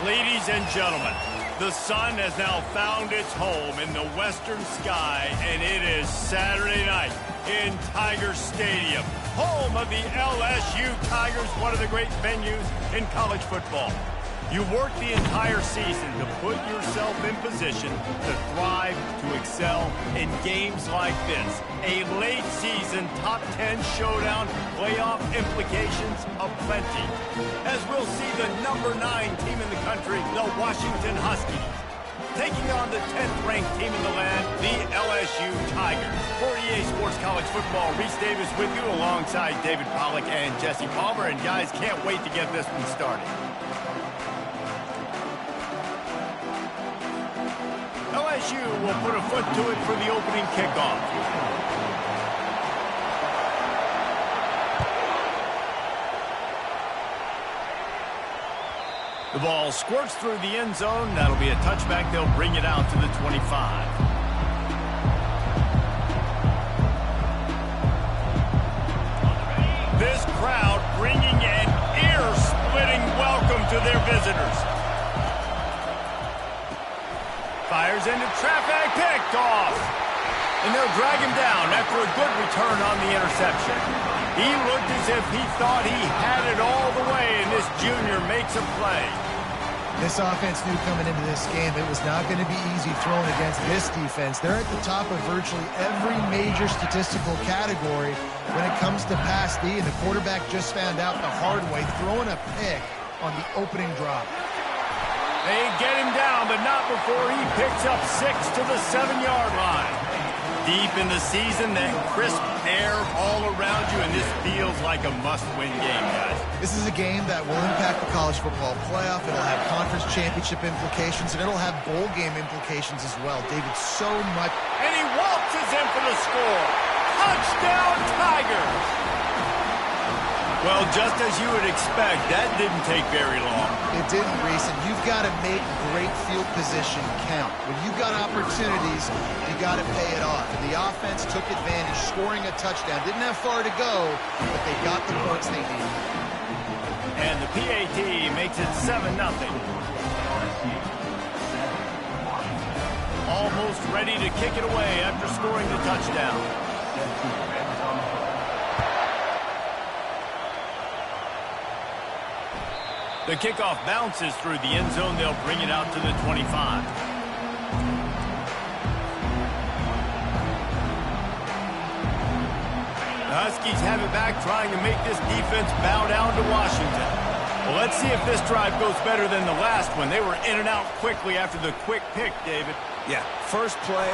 Ladies and gentlemen, the sun has now found its home in the western sky, and it is Saturday night in Tiger Stadium, home of the LSU Tigers, one of the great venues in college football. You work the entire season to put yourself in position to thrive, to excel in games like this. A late season top 10 showdown, playoff implications aplenty. As we'll see the number 9 team in the country, the Washington Huskies, taking on the 10th ranked team in the land, the LSU Tigers. For EA Sports College Football, Reese Davis with you alongside David Pollack and Jesse Palmer. And guys, can't wait to get this one started. LSU will put a foot to it for the opening kickoff. The ball squirts through the end zone. That'll be a touchback. They'll bring it out to the 25. This crowd bringing an ear-splitting welcome to their visitors. Fires into traffic, picked off. And they'll drag him down after a good return on the interception. He looked as if he thought he had it all the way, and this junior makes a play. This offense knew coming into this game it was not going to be easy throwing against this defense. They're at the top of virtually every major statistical category when it comes to pass D, and the quarterback just found out the hard way, throwing a pick on the opening drop. They get him down, but not before he picks up 6 to the 7-yard line. Deep in the season, that crisp air all around you, and this feels like a must-win game, guys. This is a game that will impact the college football playoff. It'll have conference championship implications, and it'll have bowl game implications as well. David, so much. And he waltzes in for the score. Touchdown, Tigers! Well, just as you would expect, that didn't take very long. It didn't, Reese, and you've got to make great field position count. When you've got opportunities, you got to pay it off. And the offense took advantage, scoring a touchdown. Didn't have far to go, but they got the points they needed. And the PAT makes it 7-0. Almost ready to kick it away after scoring the touchdown. The kickoff bounces through the end zone. They'll bring it out to the 25. The Huskies have it back, trying to make this defense bow down to Washington. Well, let's see if this drive goes better than the last one. They were in and out quickly after the quick pick, David. Yeah, first play,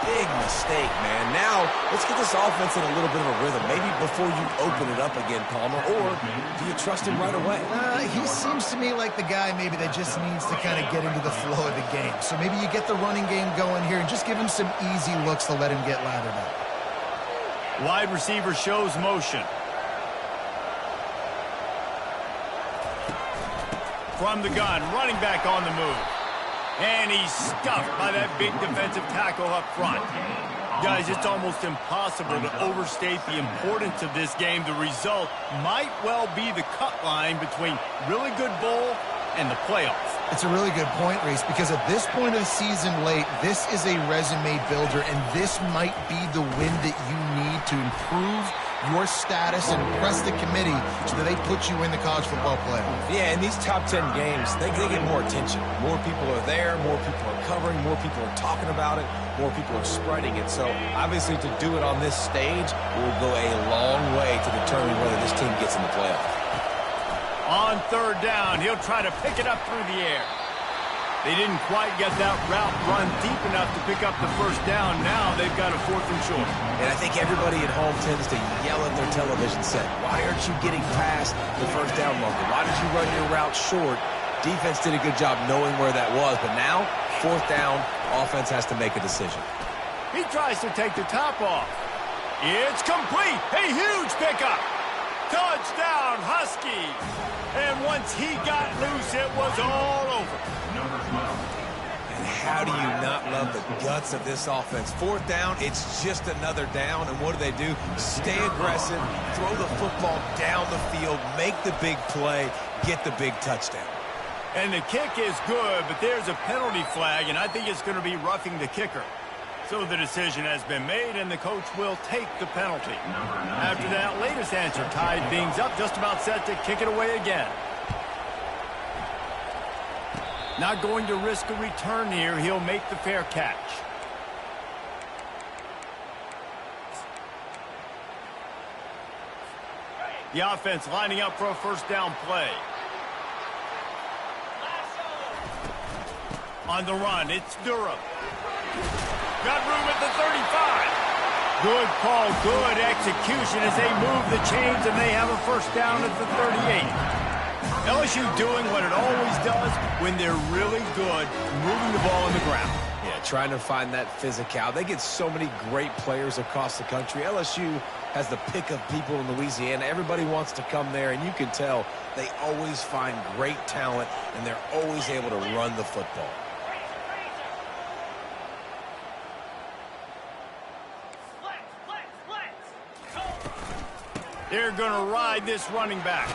big mistake, man. Now, let's get this offense in a little bit of a rhythm. Maybe before you open it up again, Palmer, or do you trust him right away? He seems to me like the guy maybe that just needs to kind of get into the flow of the game. So maybe you get the running game going here and just give him some easy looks to let him get lathered up. Wide receiver shows motion. From the gun, running back on the move. And he's stuffed by that big defensive tackle up front. Guys, it's almost impossible to overstate the importance of this game. The result might well be the cut line between really good bowl and the playoffs. It's a really good point, Reese, because at this point of the season late, this is a resume builder, and this might be the win that you need to improve your status and impress the committee so that they put you in the college football playoff. Yeah, in these top 10 games, they get more attention. More people are there, more people are covering, more people are talking about it, more people are spreading it. So, obviously, to do it on this stage will go a long way to determine whether this team gets in the playoff. On third down, he'll try to pick it up through the air. They didn't quite get that route run deep enough to pick up the first down. Now they've got a 4th and short. And I think everybody at home tends to yell at their television set, why aren't you getting past the first down marker? Why did you run your route short? Defense did a good job knowing where that was, but now, 4th down, offense has to make a decision. He tries to take the top off. It's complete. A huge pickup. Touchdown, Huskies. And once he got loose, it was all over. And how do you not love the guts of this offense? 4th down, it's just another down. And what do? Stay aggressive, throw the football down the field, make the big play, get the big touchdown. And the kick is good, but there's a penalty flag, and I think it's going to be roughing the kicker. So the decision has been made, and the coach will take the penalty. After that latest answer tied things up, just about set to kick it away again. Not going to risk a return here. He'll make the fair catch. The offense lining up for a first down play. On the run, it's Durham. Got room at the 35. Good call, good execution as they move the chains, and they have a first down at the 38. LSU doing what it always does when they're really good, moving the ball on the ground. Yeah, trying to find that physicality. They get so many great players across the country. LSU has the pick of people in Louisiana. Everybody wants to come there, and you can tell they always find great talent, and they're always able to run the football. They're going to ride this running back.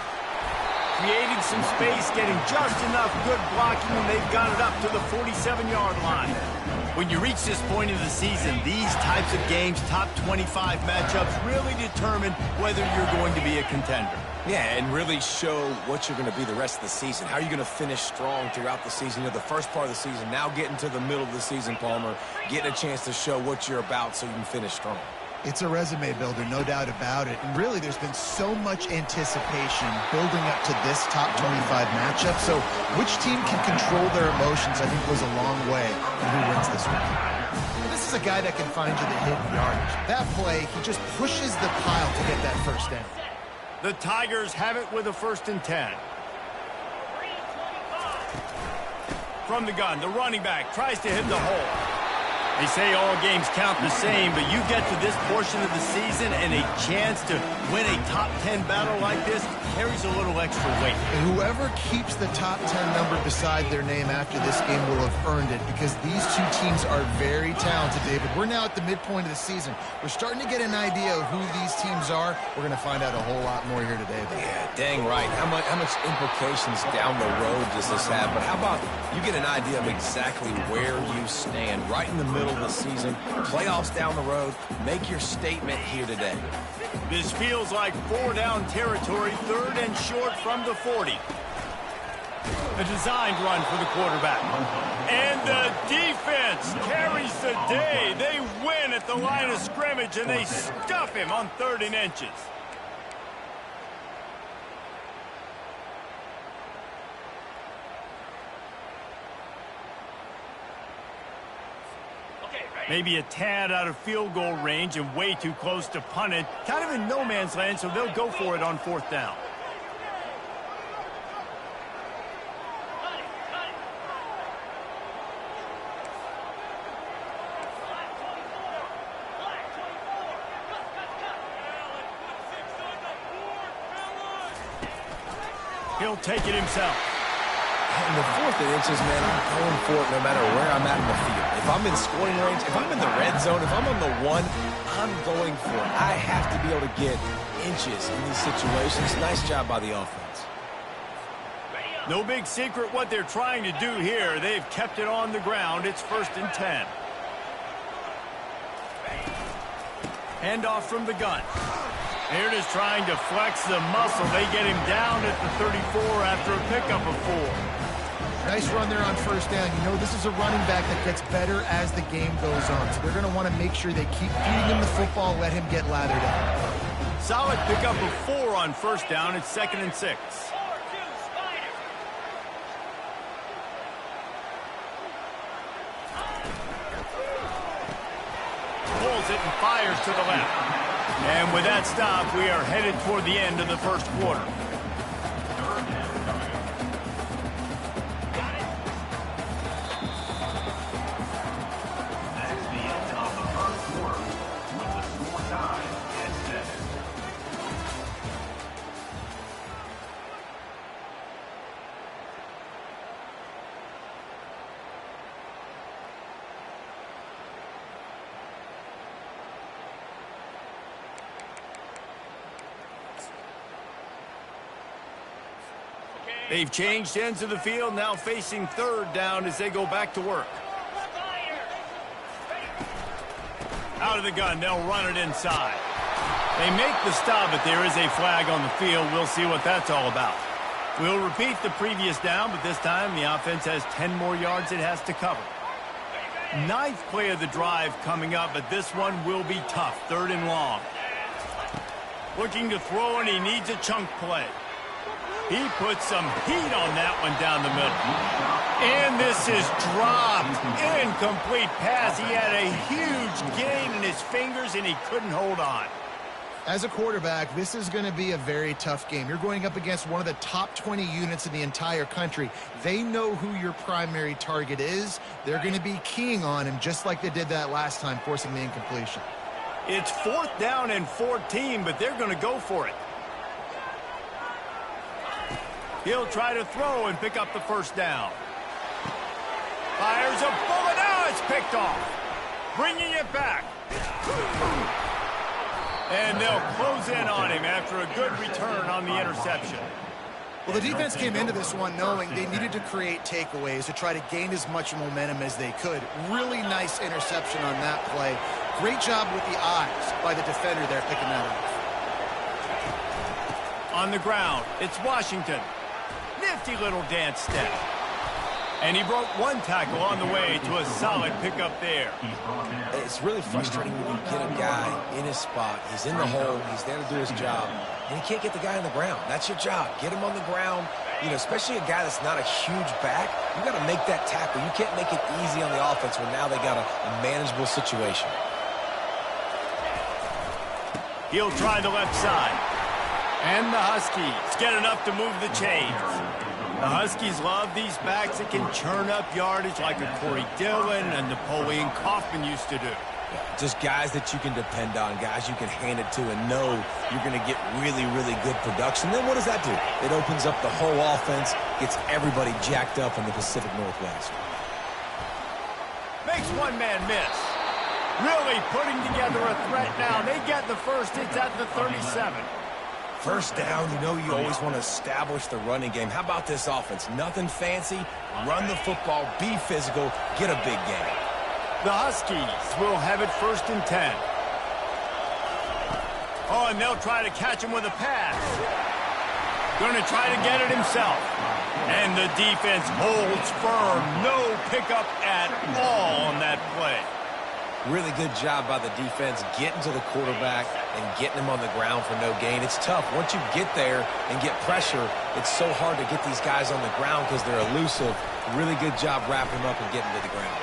Creating some space, getting just enough good blocking, and they've got it up to the 47-yard line. When you reach this point of the season, these types of games, top 25 matchups, really determine whether you're going to be a contender. Yeah, and really show what you're going to be the rest of the season. How are you going to finish strong throughout the season? You know, the first part of the season, now getting to the middle of the season, Palmer, getting a chance to show what you're about so you can finish strong. It's a resume builder, no doubt about it. And really, there's been so much anticipation building up to this top 25 matchup. So which team can control their emotions, I think, goes a long way in who wins this one. This is a guy that can find you the hidden yardage. That play, he just pushes the pile to get that first down. The Tigers have it with a 1st and 10. From the gun, the running back tries to hit the hole. They say all games count the same, but you get to this portion of the season and a chance to win a top 10 battle like this carries a little extra weight. And whoever keeps the top 10 number beside their name after this game will have earned it, because these two teams are very talented, David. We're now at the midpoint of the season. We're starting to get an idea of who these teams are. We're going to find out a whole lot more here today, though. Yeah, dang right. How much implications down the road does this have? But how about you get an idea of exactly where you stand right in the middle of the season, playoffs down the road, make your statement here today. This feels like 4-down territory, 3rd and short from the 40. A designed run for the quarterback. And the defense carries the day. They win at the line of scrimmage, and they stuff him on 3rd and inches. Maybe a tad out of field goal range and way too close to punt it. Kind of in no man's land, so they'll go for it on 4th down. He'll take it himself. In the 4th and inches, man, I'm going for it no matter where I'm at in the field. If I'm in scoring range, if I'm in the red zone, if I'm on the 1, I'm going for it. I have to be able to get inches in these situations. Nice job by the offense. No big secret what they're trying to do here. They've kept it on the ground. It's 1st and 10. Handoff from the gun. Here it is trying to flex the muscle. They get him down at the 34 after a pickup of 4. Nice run there on 1st down. You know, this is a running back that gets better as the game goes on. So they're going to want to make sure they keep feeding him the football, let him get lathered up. Solid pickup of 4 on 1st down. It's 2nd and 6. Pulls it and fires to the left. And with that stop, we are headed toward the end of the 1st quarter. They've changed ends of the field, now facing third down as they go back to work. Out of the gun, they'll run it inside. They make the stop, but there is a flag on the field. We'll see what that's all about. We'll repeat the previous down, but this time the offense has 10 more yards it has to cover. Ninth play of the drive coming up, but this one will be tough. Third and long. Looking to throw, and he needs a chunk play. He puts some heat on that one down the middle. And this is dropped. Incomplete pass. He had a huge gain in his fingers, and he couldn't hold on. As a quarterback, this is going to be a very tough game. You're going up against one of the top 20 units in the entire country. They know who your primary target is. They're going to be keying on him just like they did that last time, forcing the incompletion. It's 4th down and 14, but they're going to go for it. He'll try to throw and pick up the first down. Fires a bullet. Now it's picked off. Bringing it back. And they'll close in on him after a good return on the interception. Well, the defense came into this one knowing they needed to create takeaways to try to gain as much momentum as they could. Really nice interception on that play. Great job with the eyes by the defender there picking that up. On the ground, it's Washington. Nifty little dance step. And he broke one tackle on the way to a solid pickup there. It's really frustrating when you get a guy in his spot. He's in the hole. He's there to do his job. And he can't get the guy on the ground. That's your job. Get him on the ground. You know, especially a guy that's not a huge back. You got to make that tackle. You can't make it easy on the offense when now they got a manageable situation. He'll try the left side. And the Huskies get enough to move the chains. The Huskies love these backs that can churn up yardage like a Corey Dillon and Napoleon Kaufman used to do. Just guys that you can depend on, guys you can hand it to and know you're going to get really, really good production. Then what does that do? It opens up the whole offense, gets everybody jacked up in the Pacific Northwest. Makes one man miss. Really putting together a threat now. They get the first. It's at the 37. First down, you know you always want to establish the running game. How about this offense? Nothing fancy. Run the football, be physical, get a big game. The Huskies will have it 1st and 10. Oh, and they'll try to catch him with a pass. Going to try to get it himself. And the defense holds firm. No pickup at all on that play. Really good job by the defense getting to the quarterback and getting him on the ground for no gain. It's tough. Once you get there and get pressure, it's so hard to get these guys on the ground because they're elusive. Really good job wrapping them up and getting to the ground.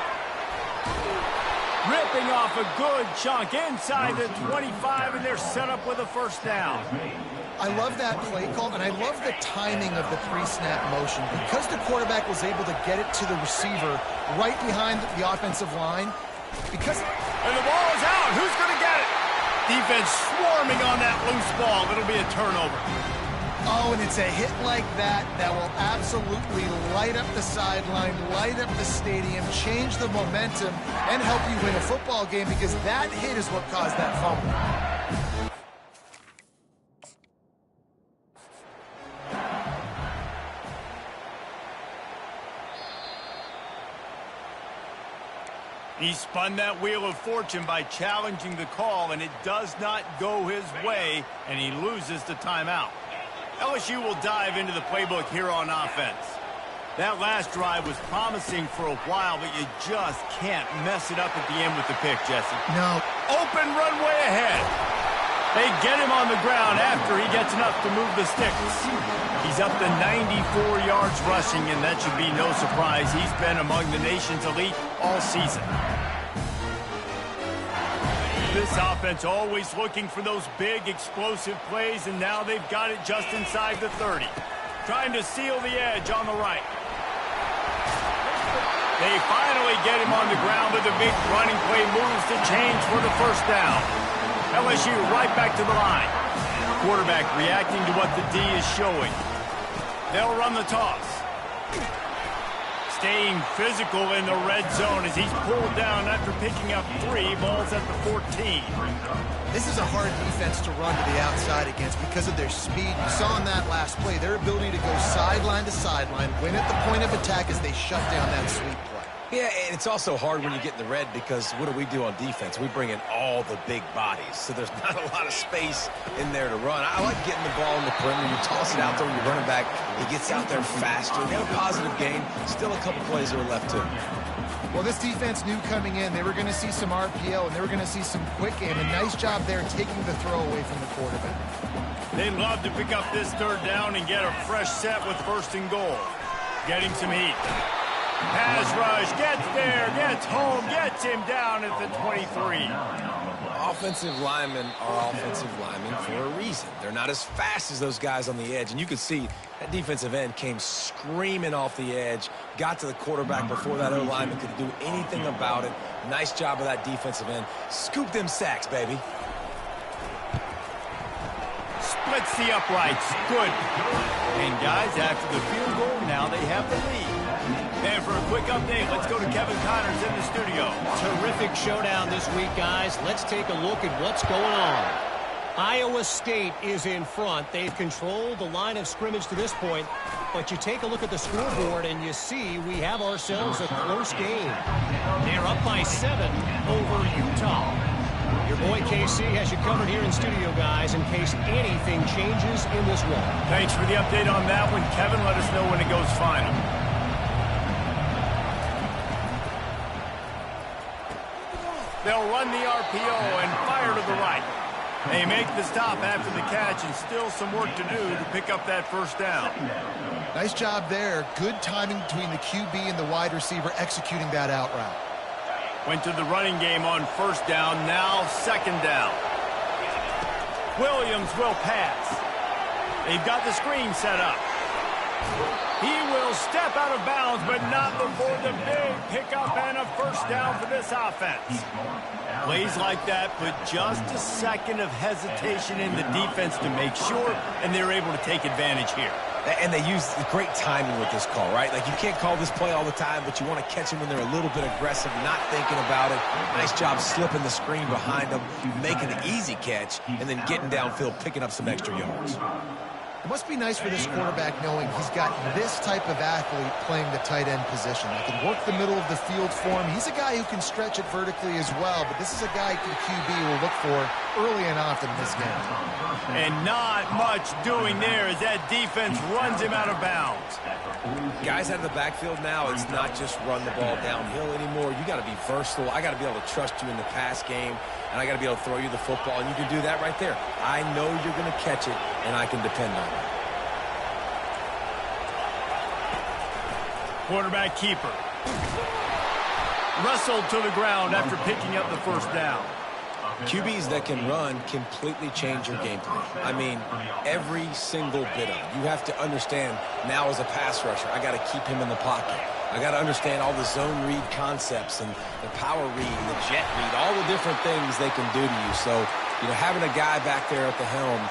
Ripping off a good chunk inside the 25, and they're set up with a first down. I love that play call, and I love the timing of the pre-snap motion. Because the quarterback was able to get it to the receiver right behind the offensive line, and the ball is out. Who's going to get it? Defense swarming on that loose ball. It'll be a turnover. Oh, and it's a hit like that that will absolutely light up the sideline, light up the stadium, change the momentum, and help you win a football game because that hit is what caused that fumble. He spun that wheel of fortune by challenging the call, and it does not go his way, and he loses the timeout. LSU will dive into the playbook here on offense. That last drive was promising for a while, but you just can't mess it up at the end with the pick, Jesse. No. Open runway ahead. They get him on the ground after he gets enough to move the sticks. He's up to 94 yards rushing, and that should be no surprise. He's been among the nation's elite all season. This offense always looking for those big, explosive plays, and now they've got it just inside the 30. Trying to seal the edge on the right. They finally get him on the ground with a big running play moves to change for the first down. LSU right back to the line. Quarterback reacting to what the D is showing. They'll run the toss. staying physical in the red zone as he's pulled down after picking up 3 balls at the 14. This is a hard defense to run to the outside against because of their speed. You saw in that last play their ability to go sideline to sideline, win at the point of attack as they shut down that sweep play. Yeah, and it's also hard when you get in the red because what do on defense? We bring in all the big bodies, so there's not a lot of space in there to run. I like getting the ball in the perimeter. You toss it out there when you're running back. He gets out there faster. They had a positive game. Still a couple plays that are left to him. Well, this defense knew coming in they were going to see some RPO and they were going to see some quick game. A nice job there taking the throw away from the quarterback. They'd love to pick up this 3rd down and get a fresh set with 1st and goal. Getting some heat. Pass rush, gets there, gets home, gets him down at the 23. Offensive linemen are offensive linemen for a reason. They're not as fast as those guys on the edge. And you could see that defensive end came screaming off the edge, got to the quarterback before that O-lineman could do anything about it. Nice job of that defensive end. Scoop them sacks, baby. Splits the uprights. Good. And guys, after the field goal, now they have the lead. And for a quick update, let's go to Kevin Connors in the studio. Terrific showdown this week, guys. Let's take a look at what's going on. Iowa State is in front. They've controlled the line of scrimmage to this point. But you take a look at the scoreboard and you see we have ourselves a close game. They're up by 7 over Utah. Your boy KC has you covered here in studio, guys, in case anything changes in this one. Thanks for the update on that one, Kevin. Let us know when it goes final. They'll run the RPO and fire to the right. They make the stop after the catch and still some work to do to pick up that 1st down. Nice job there. Good timing between the QB and the wide receiver executing that out route. Went to the running game on 1st down, now 2nd down. Williams will pass. They've got the screen set up. He will step out of bounds, but not before the big pickup and a 1st down for this offense. Plays like that put just a second of hesitation in the defense to make sure, and they're able to take advantage here. And they use great timing with this call, right? Like, you can't call this play all the time, but you want to catch them when they're a little bit aggressive, not thinking about it. Nice job slipping the screen behind them, making an easy catch, and then getting downfield, picking up some extra yards. It must be nice for this quarterback knowing he's got this type of athlete playing the tight end position. That can work the middle of the field for him. He's a guy who can stretch it vertically as well, but this is a guy the QB will look for early and often in this game. And not much doing there as that defense runs him out of bounds. Guys out of the backfield now, it's not just run the ball downhill anymore. You got to be versatile. I got to be able to trust you in the pass game, and I got to be able to throw you the football, and you can do that right there. I know you're going to catch it, and I can depend on it. Quarterback keeper. Wrestled to the ground after picking up the 1st down. QBs that can run completely change your game plan. I mean, every single bit of it. You have to understand now as a pass rusher, I got to keep him in the pocket. I got to understand all the zone read concepts and the power read and the jet read, all the different things they can do to you. So, having a guy back there at the helm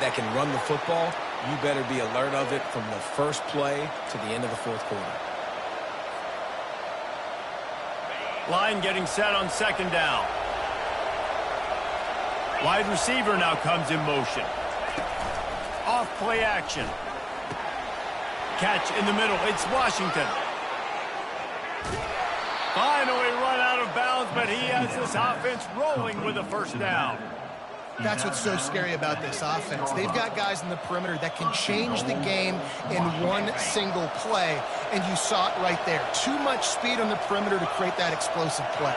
that can run the football, you better be alert of it from the first play to the end of the 4th quarter. Line getting set on 2nd down. Wide receiver now comes in motion. Off play action. Catch in the middle. It's Washington. Finally run out of bounds, but he has this offense rolling with a 1st down. That's what's so scary about this offense. They've got guys in the perimeter that can change the game in one single play, and you saw it right there. Too much speed on the perimeter to create that explosive play.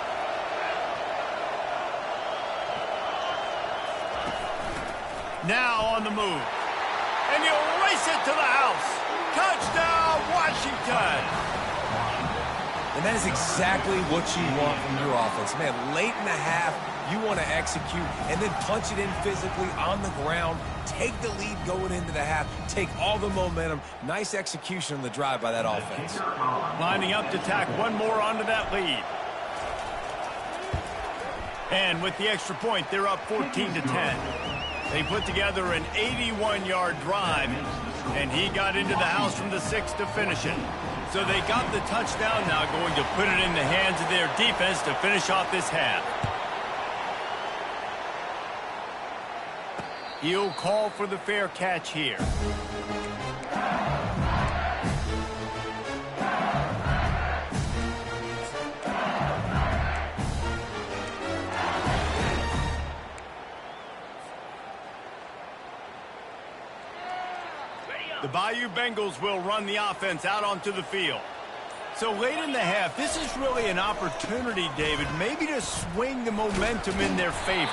Now on the move. And he'll race it to the house. Touchdown, Washington. And that is exactly what you want from your offense. Man, late in the half, you want to execute and then punch it in physically on the ground. Take the lead going into the half. Take all the momentum. Nice execution on the drive by that offense. Lining up to tack one more onto that lead. And with the extra point, they're up 14-10. They put together an 81-yard drive, and he got into the house from the 6 to finish it. So they got the touchdown, now going to put it in the hands of their defense to finish off this half. He'll call for the fair catch here. The Bayou Bengals will run the offense out onto the field. So late in the half, this is really an opportunity, David, maybe to swing the momentum in their favor.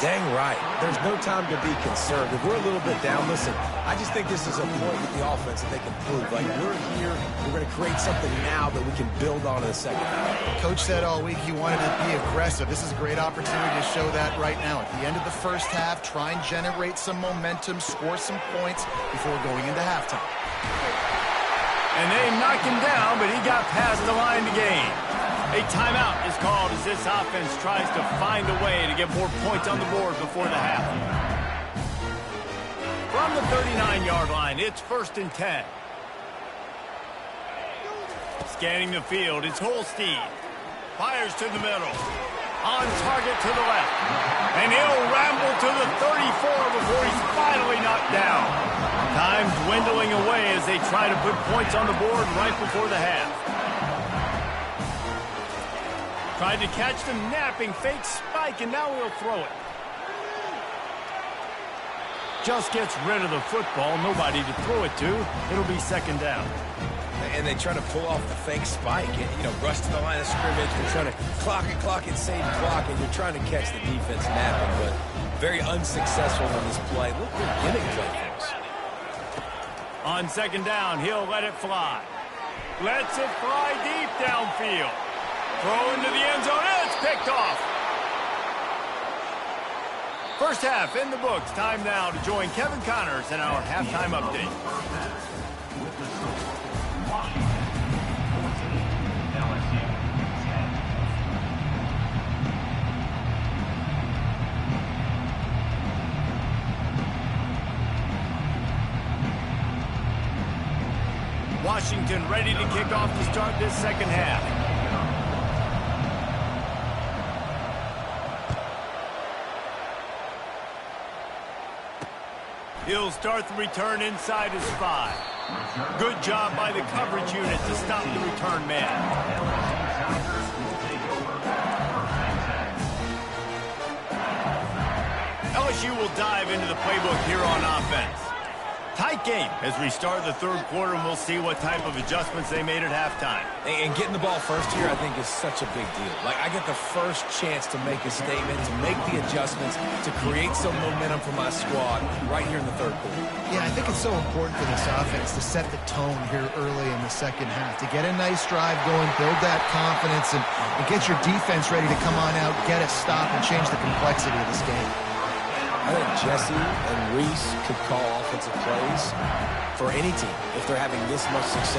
Dang right. There's no time to be conservative. We're a little bit down. Listen, I just think this is a point with the offense that they can prove. Like, we're here, we're going to create something now that we can build on in the second half. Coach said all week he wanted to be aggressive. This is a great opportunity to show that right now. At the end of the first half, try and generate some momentum, score some points before going into halftime. And they knocked him down, but he got past the line to gain. A timeout is called as this offense tries to find a way to get more points on the board before the half. From the 39-yard line, it's 1st and 10. Scanning the field, it's Holstein. Fires to the middle. On target to the left. And he'll ramble to the 34 before he's finally knocked down. Time dwindling away as they try to put points on the board right before the half. Tried to catch them napping, fake spike, and now he'll throw it. Just gets rid of the football, nobody to throw it to. It'll be 2nd down. And they try to pull off the fake spike and, rush to the line of scrimmage. They're trying to clock and save clock, and you're trying to catch the defense napping, but very unsuccessful on this play. Look at the gimmick play, folks. On 2nd down, he'll let it fly. Lets it fly deep downfield. Throw into the end zone, it's picked off. First half in the books. Time now to join Kevin Connors in our halftime update. Washington ready to kick off to start this second half. He'll start the return inside his 5. Good job by the coverage unit to stop the return man. LSU will dive into the playbook here on offense. Tight game as we start the 3rd quarter, and we'll see what type of adjustments they made at halftime. And getting the ball first here, I think, is such a big deal. Like, I get the first chance to make a statement, to make the adjustments, to create some momentum for my squad right here in the 3rd quarter. Yeah, I think it's so important for this offense to set the tone here early in the second half, to get a nice drive going, build that confidence, and get your defense ready to come on out, get a stop, and change the complexity of this game. I think Jesse and Reese could call offensive plays for any team if they're having this much success